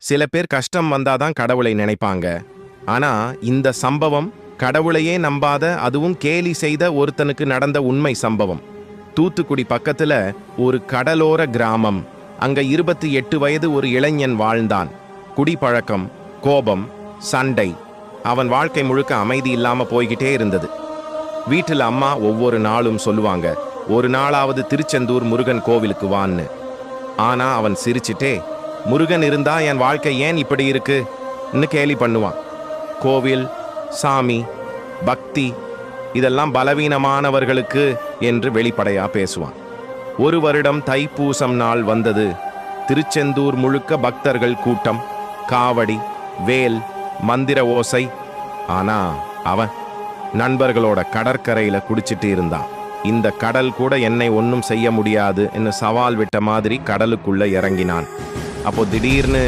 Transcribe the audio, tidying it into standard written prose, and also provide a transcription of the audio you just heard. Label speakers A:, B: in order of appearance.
A: சில பேர் கஷ்டம் வந்தாதான் கடவுளை நினைப்பாங்க. ஆனா இந்த சம்பவம் கடவுளையே நம்பாத, அதுவும் கேலி செய்த ஒருத்தனுக்கு நடந்த உண்மை சம்பவம். தூத்துக்குடி பக்கத்துல ஒரு கடலோர கிராமம். அங்க 28 வயது ஒரு இளைஞன் வாழ்ந்தான். குடிப்பழக்கம், கோபம், சண்டை. அவன் வாழ்க்கை முழுக்க அமைதி இல்லாம போய்கிட்டே இருந்தது. வீட்டுல அம்மா ஒவ்வொரு நாளும் சொல்லுவாங்க, ஒரு நாளாவது திருச்செந்தூர் முருகன் கோவிலுக்கு வான்னு. ஆனா அவன் சிரிச்சிட்டே, முருகன் இருந்தா என் வாழ்க்கை ஏன் இப்படி இருக்குன்னு கேலி பண்ணுவான். கோவில், சாமி, பக்தி இதெல்லாம் பலவீனமானவர்களுக்கு என்று வெளிப்படையா பேசுவான். ஒரு வருடம் தைப்பூசம் நாள் வந்தது. திருச்செந்தூர் முழுக்க பக்தர்கள் கூட்டம், காவடி, வேல், மந்திர ஓசை. ஆனா அவன் நண்பர்களோட கடற்கரையில குடிச்சிட்டு இருந்தான். இந்த கடல் கூட என்னை ஒன்னும் செய்ய முடியாது என்று சவால் விட்ட மாதிரி கடலுக்குள்ள இறங்கினான். அப்போ திடீர்னு